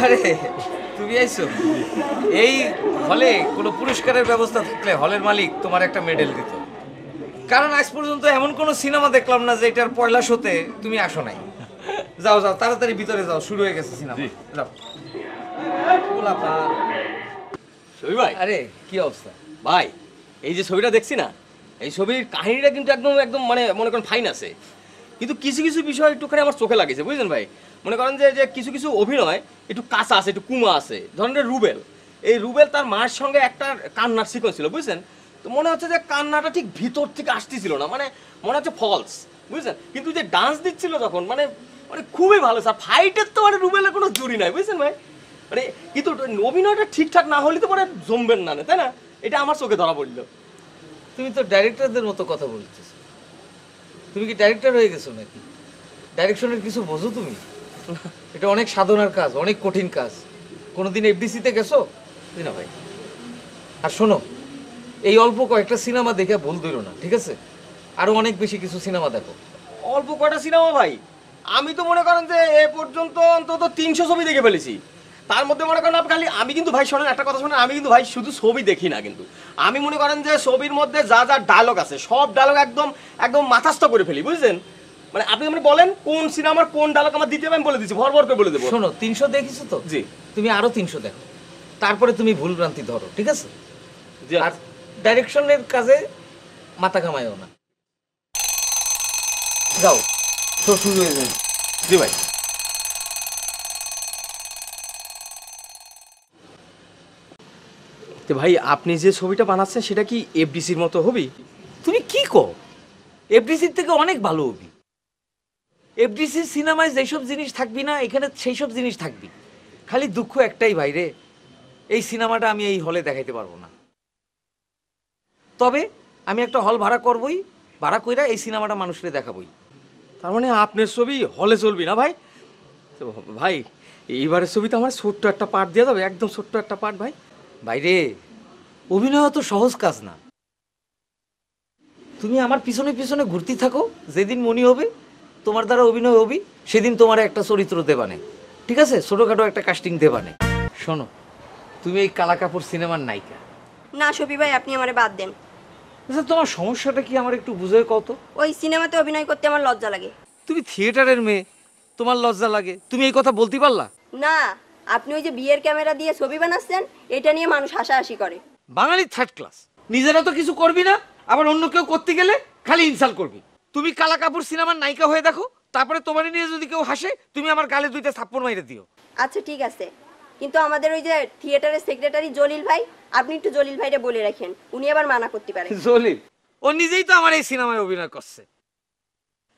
আরে তুমি আইছো? এই হলে কোনো পুরস্কারের ব্যবস্থা থাকলে হলের মালিক তোমার একটা মেডেল দিত, কারণ আজ পর্যন্ত এমন কোনো সিনেমা দেখলাম না যে এটার পয়লা শোতে তুমি আসো নাই। যাও যাও তাড়াতাড়ি ভিতরে যাও, শুরু হয়ে গেছে সিনেমা। যাও। ছবি ভাই, আরে কি অবস্থা ভাই এই যে ছবিটা দেখছি না, এই ছবির কাহিনীটা কিন্তু একদম একদম মানে মনে করেন ফাইন আছে, কিন্তু কিছু কিছু বিষয় একটুখানি আমার চোখে লাগেছে, বুঝলেন ভাই? মনে করেন যে কিছু কিছু অভিনয় একটু কাঁচা আছে, একটু কুমা আছে। ধরেন রুবেল, এই রুবেল তার মায়ের সঙ্গে একটা কান্নার সিকোয়েন্স ছিল, বুঝছেন? তো মনে হচ্ছে যে কান্নাটা ঠিক ভিতর থেকে আসতেছিল না, মানে মনে হচ্ছে ফলস, বুঝছেন? কিন্তু যে ডান্স দিচ্ছিল তখন মানে মানে খুবই ভালো স্যার। ফাইটের তো মানে রুবেলের কোনো জুরি নাই, বুঝছেন ভাই? মানে কিন্তু অভিনয়টা ঠিকঠাক না হলে তো মানে জমবেন না, তাই না? এটা আমার চোখে ধরা পড়লো। তুমি তো ডাইরেক্টরদের মতো কথা বলতেছো। তুমি কি ডাইরেক্টর হয়ে গেছো নাকি? ডাইরেকশনের কিছু বোঝো তুমি? এটা অনেক সাধনার কাজ, অনেক কঠিন কাজ। কোনোদিন এফডিসিতে গেছো? না ভাই। আর শোনো, এই অল্প কয়েকটা সিনেমা দেখে ভুল ধরো না, ঠিক আছে? আরো অনেক বেশি কিছু সিনেমা দেখো। অল্প কয়টা সিনেমা ভাই? আমি তো মনে করেন যে এ পর্যন্ত অন্তত 300 ছবি দেখে ফেলেছি। তার মধ্যে মনে করেন আপনি খালি, আমি কিন্তু ভাই শোনেন একটা কথা শোনেন, আমি কিন্তু ভাই শুধু ছবি দেখি না, কিন্তু আমি মনে করেন যে ছবির মধ্যে যা যা ডায়লগ আছে সব ডায়লগ একদম একদম মাথাস্থ করে ফেলি, বুঝছেন? মানে আপনি মানে বলেন কোন সিনেমার কোন ডায়লগ আমার দিতে হবে আমি বলে দিচ্ছি, ভর ভর করে বলে দেবো। শোনো, 300 দেখিছো তো? জি। তুমি আরো 300 দেখো, তারপরে তুমি ভুল ভ্রান্তি ধরো, ঠিক আছে? জি। আর ডাইরেকশনের কাজে মাথা কামাইও না। যাও, তো শুরু হয়ে যাবে। জি ভাই। তো ভাই আপনি যে ছবিটা বানাচ্ছেন সেটা কি এফডিসির মতো হবে? তুমি কি কো? এফডিসির থেকে অনেক ভালো হবি। এফডিসির সিনেমায় যেসব জিনিস থাকবি না, এখানে সেই সব জিনিস থাকবি। খালি দুঃখ একটাই ভাইরে, এই সিনেমাটা আমি এই হলে দেখাইতে পারবো না। তবে আমি একটা হল ভাড়া করবই, ভাড়া কইরা এই সিনেমাটা মানুষকে দেখাবই। তার মানে আপনার ছবি হলে চলবি না ভাই? তো ভাই এইবারের ছবিতে আমার ছোট্ট একটা পার্ট দিয়ে যাবে, একদম ছোট্ট একটা পার্ট ভাই। ভাইরে, অভিনয় তো সহজ কাজ না। তুমি আমার পিছনে পিছনে ঘুরতে থাকো, যেদিন মনে হবে তোমার দ্বারা অভিনয় হবি সেদিন তোমার একটা চরিত্র দেবানে, ঠিক আছে? ছোটখাটো একটা কাস্টিং দেবানে। শোনো, তুমি এই কালা কাপড় সিনেমার নায়িকা। না শফি ভাই, আপনি আমারে বাদ দেন। আচ্ছা, তোমার সমস্যাটা কি আমার একটু বুঝে কত? ওই সিনেমাতে অভিনয় করতে আমার লজ্জা লাগে। তুমি থিয়েটারের মেয়ে, তোমার লজ্জা লাগে? তুমি এই কথা বলতে পারলা? না, আপনি ওই যে বিয়ের ক্যামেরা দিয়ে ছবি বানাচ্ছেন, এটা নিয়ে মানুষ হাসাহাসি করে। বাঙালি থার্ড ক্লাস, নিজেরা তো কিছু করবি না, আবার অন্য কেউ করতে গেলে খালি ইনসাল্ট করবি। তুমি কালা কাপড় সিনেমার নায়িকা হয়ে দেখো, তারপরে তোমার নিয়ে যদি কেউ হাসে তুমি আমার গালে 2টা থাপ্পড় মাইরে দিও। আচ্ছা ঠিক আছে, কিন্তু আমাদের ওই যে থিয়েটারের সেক্রেটারি জলিল ভাই, আপনি একটু জলিল ভাইরে বলে রাখেন, উনি আবার মানা করতে পারেন। জলিল? ও নিজেই তো আমার এই সিনেমায় অভিনয় করছে।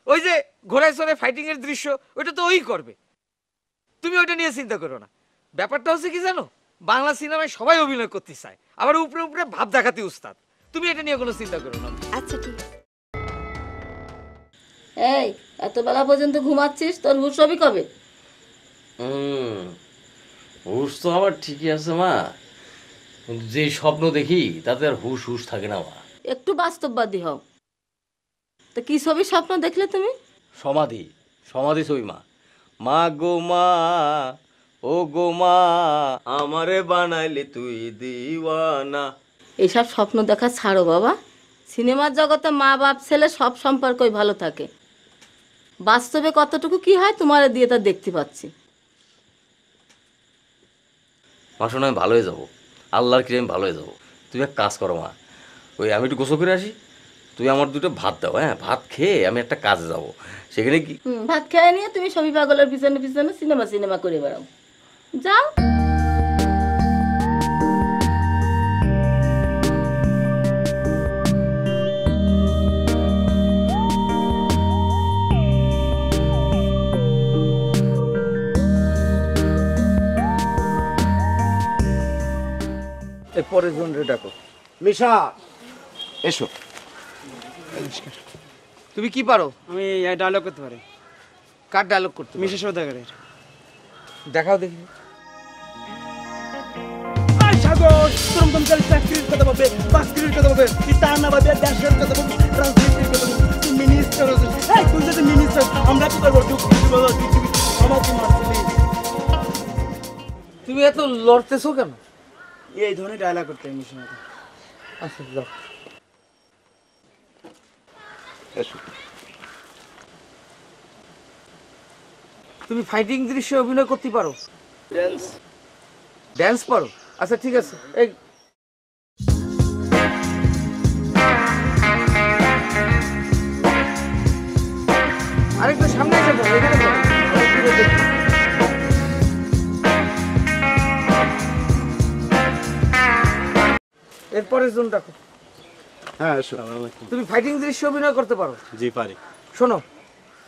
ওই যে ঘোড়ায় চড়ে ফাইটিং এর দৃশ্য, ওইটা তো ওই করবে। তুমি ওইটা নিয়ে চিন্তা করো না। ব্যাপারটা হচ্ছে কি জানো, বাংলা সিনেমায় সবাই অভিনয় করতে চায়, আবার উপরে উপরে ভাব দেখাতে উস্তাদ। তুমি এটা নিয়ে কোনো চিন্তা করো না। আচ্ছা ঠিক আছে। এই এত বেলা পর্যন্ত ঘুমাচ্ছিস, তোর হুঁশ হবে কবে? হুশ তো আমার ঠিকই আছে মা, কিন্তু যে স্বপ্ন দেখি তাতে আর হুশ হুশ থাকে না মা। একটু বাস্তববাদী হও। তো কি ছবি স্বপ্ন দেখলে তুমি? সমাধি, সমাধি ছবি মা। মা গো মা, ও গো মা, আমারে বানাইলে তুই দিওয়ানা। এইসব স্বপ্ন দেখা ছাড়ো বাবা। সিনেমার জগতে মা বাপ ছেলে সব সম্পর্কই ভালো থাকে। বাস্তবে কতটুকু কি হয় তোমার দিয়ে তা দেখতে পাচ্ছি। মা শোনো, আমি ভালো হয়ে যাবো, আল্লাহর কি আমি ভালো হয়ে যাবো। তুমি এক কাজ করো মা, ওই আমি একটু গোসল করে আসি, তুই আমার 2টা ভাত দাও। হ্যাঁ, ভাত খেয়ে আমি একটা কাজে যাব, সেখানে কি ভাত খেয়ে নিয়ে তুমি ছবি পাগলের পিছনে পিছনে সিনেমা সিনেমা করে বেড়াও। যাও। পরের জনরে ডাকো। মিশা এসো। তুমি কি পারো? আমি ডায়লগ করতে পারি। কার ডায়লগ করতে পারো? মিশা সওদাগরের। দেখাও দেখি। সাগর তুম চাকরির কথা বলবে, বাস্কির কথা বলবে, তা না ভাবে দেশের কথা বলবে, রাজনীতির কথা বলবে, মিনিস্টার। তুই যদি মিনিস্টার আমরা কি করবো? আমাকে মারছিলি। তুমি এত লড়তেছো কেন? এই ধরনের ডায়লগ করতে আমি সময়। আচ্ছা যাও। তুমি ফাইটিং দৃশ্যে অভিনয় করতে পারো? ড্যান্স পারো? আচ্ছা ঠিক আছে, এই আরেকটু সামনে এসে বলো, এখানে বলো। আরেকটু দেখি। এরপরের জন রাখো। হ্যাঁ, আসসালামু আলাইকুম। তুমি ফাইটিং দৃশ্যে অভিনয় করতে পারো? জি পারি। শোনো,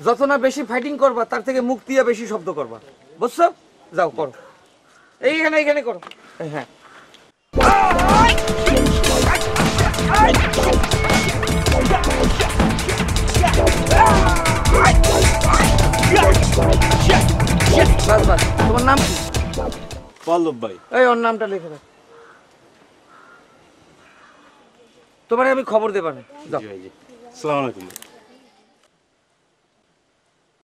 যত না বেশি ফাইটিং করবা তার থেকে মুখ দিয়ে বেশি শব্দ করবা, বুঝছো? যাও করো, এইখানে এইখানে করো। হ্যাঁ বাস বাস। তোমার নাম কি? পল্লব ভাই। এই ওর নামটা লিখে রাখ। তোমার আমি খবর দেবা না, যাও। জি ভাই, জি। আসসালামু আলাইকুম।